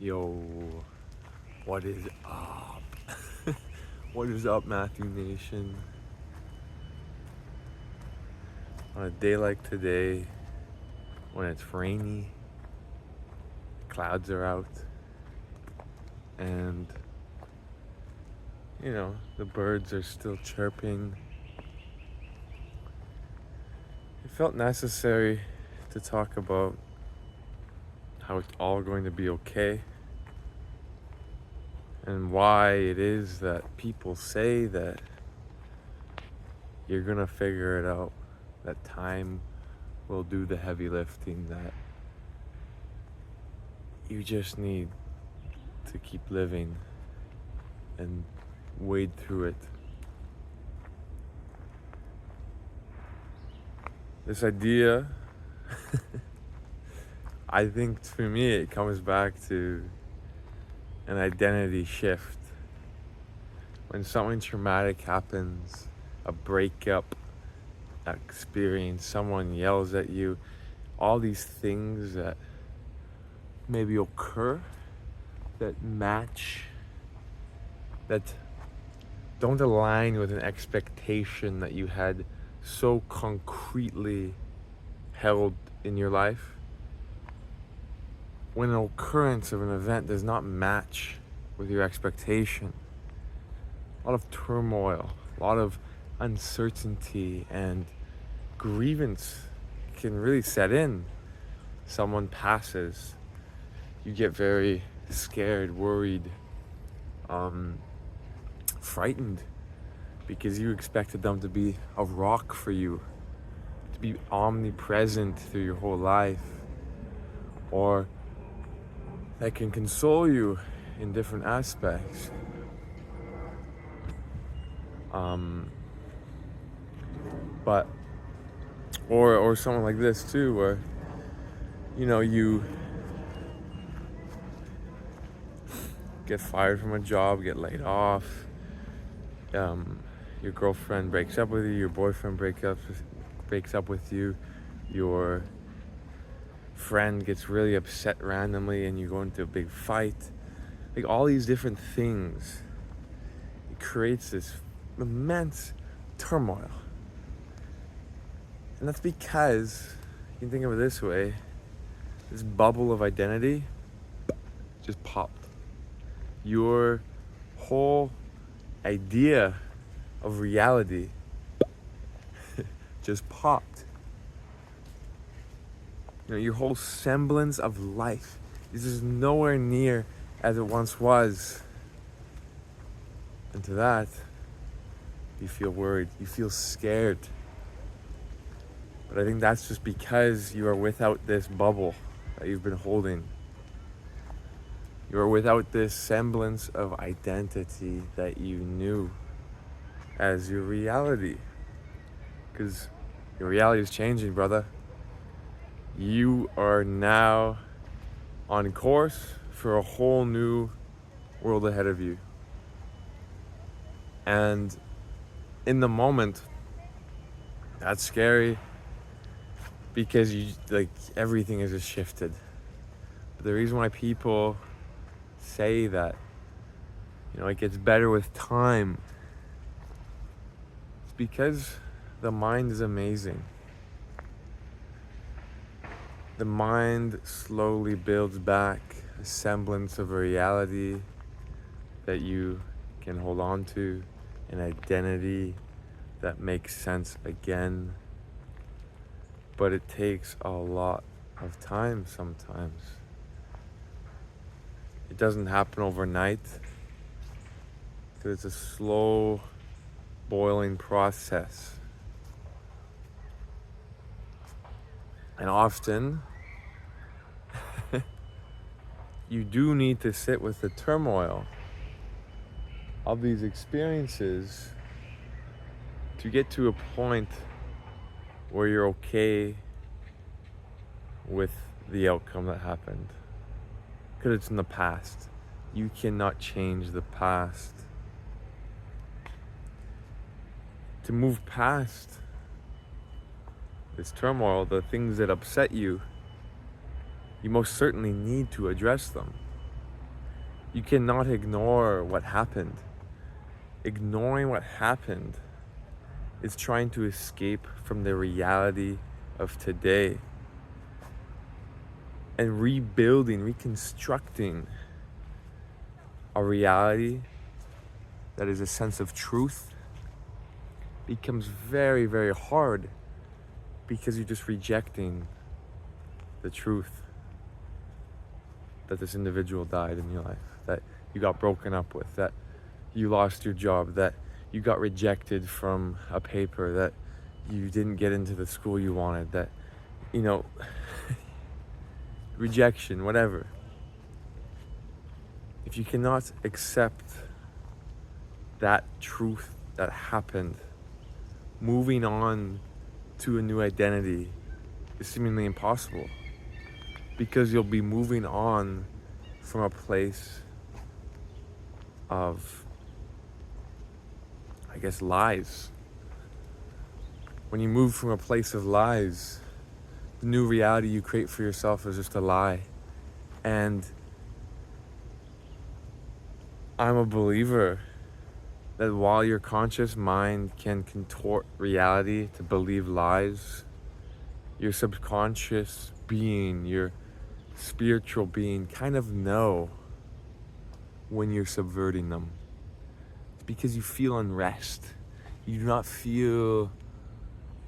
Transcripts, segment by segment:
Yo, what is up? What is up, Matthew Nation? On a day like today, when it's rainy, clouds are out, and the birds are still chirping, it felt necessary to talk about how it's all going to be okay and why it is that people say that you're gonna figure it out, that time will do the heavy lifting, that you just need to keep living and wade through it. This idea, I think for me, it comes back to an identity shift. When something traumatic happens, a breakup experience, someone yells at you, all these things that maybe occur that match, that don't align with an expectation that you had so concretely held in your life. When an occurrence of an event does not match with your expectation, a lot of turmoil, a lot of uncertainty and grievance can really set in. Someone passes, you get very scared, worried, frightened, because you expected them to be a rock for you, to be omnipresent through your whole life, or that can console you in different aspects. But or something like this too, where you get fired from a job, get laid off, your girlfriend breaks up with you, your boyfriend breaks up with you, your friend gets really upset randomly and you go into a big fight. Like all these different things, it creates this immense turmoil. And that's because, you can think of it this way, this bubble of identity just popped. Your whole idea of reality just popped. Your whole semblance of life is just nowhere near as it once was. And to that, you feel worried, you feel scared. But I think that's just because you are without this bubble that you've been holding. You are without this semblance of identity that you knew as your reality. Because your reality is changing, brother. You are now on course for a whole new world ahead of you. And in the moment, that's scary because everything is just shifted. But the reason why people say that, it gets better with time, it's because the mind is amazing. The mind slowly builds back a semblance of a reality that you can hold on to, an identity that makes sense again. But it takes a lot of time sometimes. It doesn't happen overnight, because it's a slow boiling process. And often, you do need to sit with the turmoil of these experiences to get to a point where you're okay with the outcome that happened. Because it's in the past. You cannot change the past. To move past this turmoil, the things that upset you, you most certainly need to address them. You cannot ignore what happened. Ignoring what happened is trying to escape from the reality of today and rebuilding, reconstructing a reality that is a sense of truth becomes very, very hard because you're just rejecting the truth that this individual died in your life, that you got broken up with, that you lost your job, that you got rejected from a paper, that you didn't get into the school you wanted, that, you know, rejection, whatever. If you cannot accept that truth that happened, moving on to a new identity is seemingly impossible, because you'll be moving on from a place of, I guess, lies. When you move from a place of lies, the new reality you create for yourself is just a lie. And I'm a believer that while your conscious mind can contort reality to believe lies, your subconscious being, your spiritual being kind of know when you're subverting them. It's because you feel unrest. You do not feel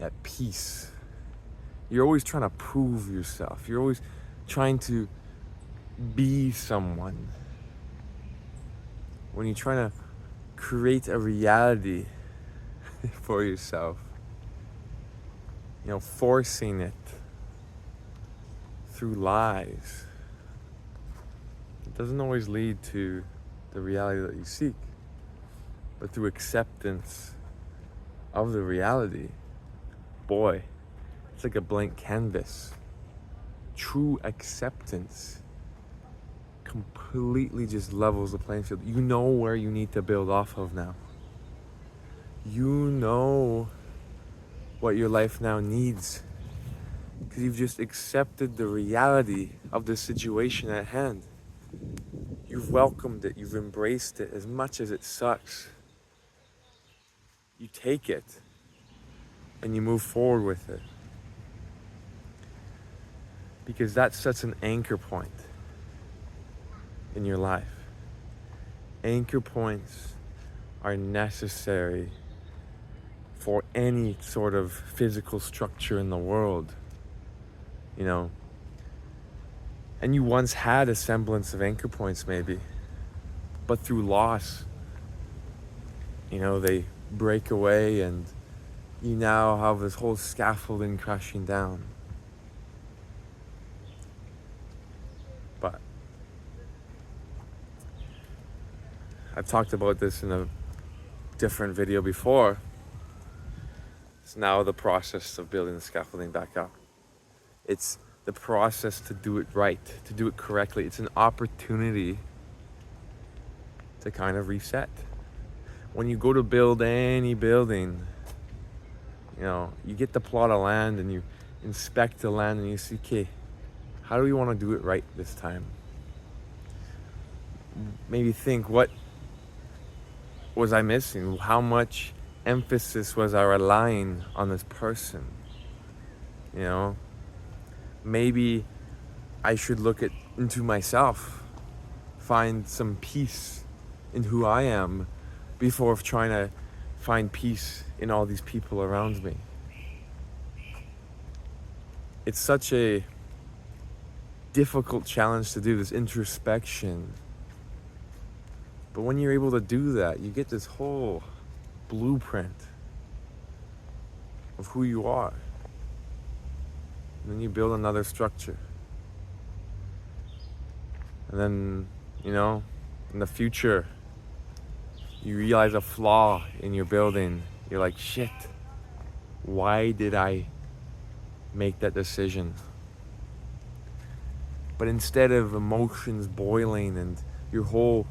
at peace. You're always trying to prove yourself. You're always trying to be someone. When you're trying to create a reality for yourself, you know, forcing it through lies, it doesn't always lead to the reality that you seek. But through acceptance of the reality, boy, it's like a blank canvas. True acceptance completely just levels the playing field. You know where you need to build off of now. You know what your life now needs, because you've just accepted the reality of the situation at hand. You've welcomed it, you've embraced it. As much as it sucks, you take it and you move forward with it, because that sets an anchor point in your life. Anchor points are necessary for any sort of physical structure in the world, you know. And you once had a semblance of anchor points maybe, but through loss, you know, they break away and you now have this whole scaffolding crashing down. But I've talked about this in a different video before. It's now the process of building the scaffolding back up. It's the process to do it right, to do it correctly. It's an opportunity to kind of reset. When you go to build any building, you know, you get the plot of land and you inspect the land and you see, okay, how do we want to do it right this time? Maybe think, what was I missing? How much emphasis was I relying on this person? You know, maybe I should look into myself, find some peace in who I am before trying to find peace in all these people around me. It's such a difficult challenge to do, this introspection. But when you're able to do that, you get this whole blueprint of who you are. And then you build another structure. And then, you know, in the future, you realize a flaw in your building. You're like, shit, why did I make that decision? But instead of emotions boiling and your whole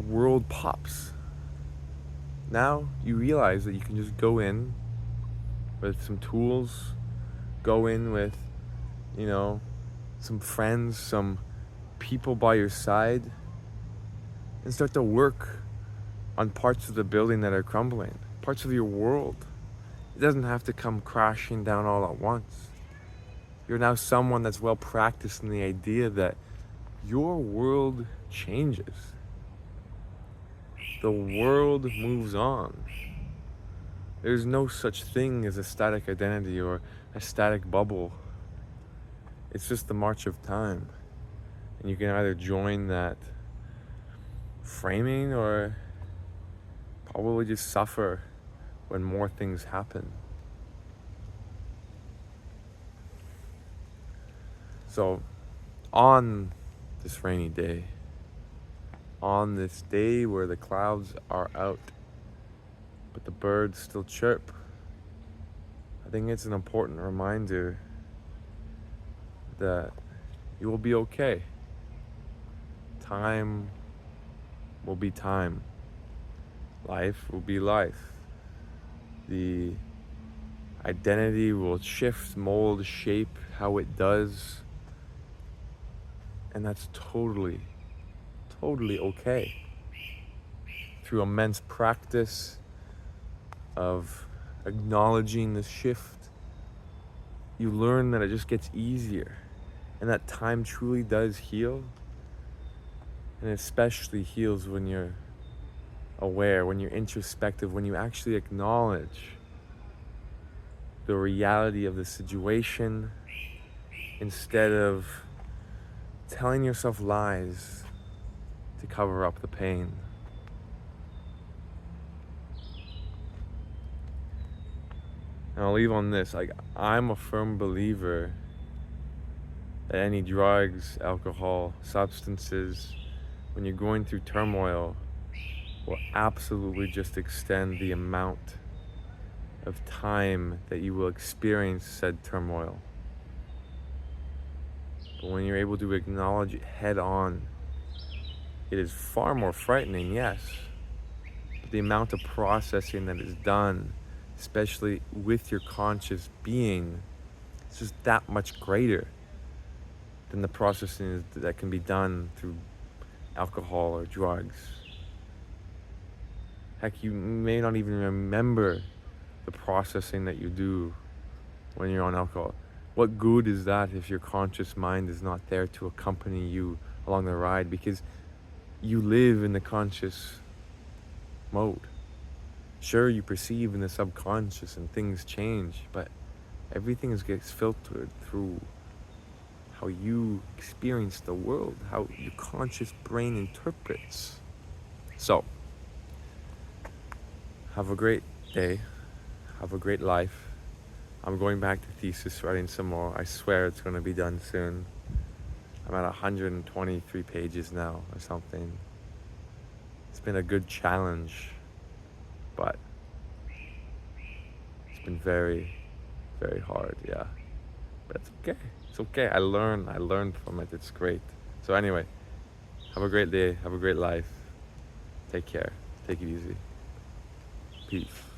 world pops, now you realize that you can just go in with some tools, go in with, you know, some friends, some people by your side and start to work on parts of the building that are crumbling, parts of your world. It doesn't have to come crashing down all at once. You're now someone that's well practiced in the idea that your world changes. The world moves on. There's no such thing as a static identity or a static bubble. It's just the march of time. And you can either join that framing or probably just suffer when more things happen. So, on this rainy day, on this day where the clouds are out, but the birds still chirp, I think it's an important reminder that you will be okay. Time will be time. Life will be life. The identity will shift, mold, shape how it does. And that's totally okay. Through immense practice of acknowledging the shift, you learn that it just gets easier and that time truly does heal. And it especially heals when you're aware, when you're introspective, when you actually acknowledge the reality of the situation instead of telling yourself lies to cover up the pain. And I'll leave on this. I'm a firm believer that any drugs, alcohol, substances, when you're going through turmoil, will absolutely just extend the amount of time that you will experience said turmoil. But when you're able to acknowledge it head on, it is far more frightening, yes. But the amount of processing that is done, especially with your conscious being, is just that much greater than the processing that can be done through alcohol or drugs. Heck, you may not even remember the processing that you do when you're on alcohol. What good is that if your conscious mind is not there to accompany you along the ride? Because you live in the conscious mode. Sure, you perceive in the subconscious and things change, but everything gets filtered through how you experience the world, how your conscious brain interprets. So, have a great day. Have a great life. I'm going back to thesis writing some more. I swear it's going to be done soon. I'm at 123 pages now or something. It's been a good challenge, but it's been very, very hard, yeah. But it's okay. It's okay. I learned from it. It's great. So anyway, have a great day. Have a great life. Take care. Take it easy. Peace.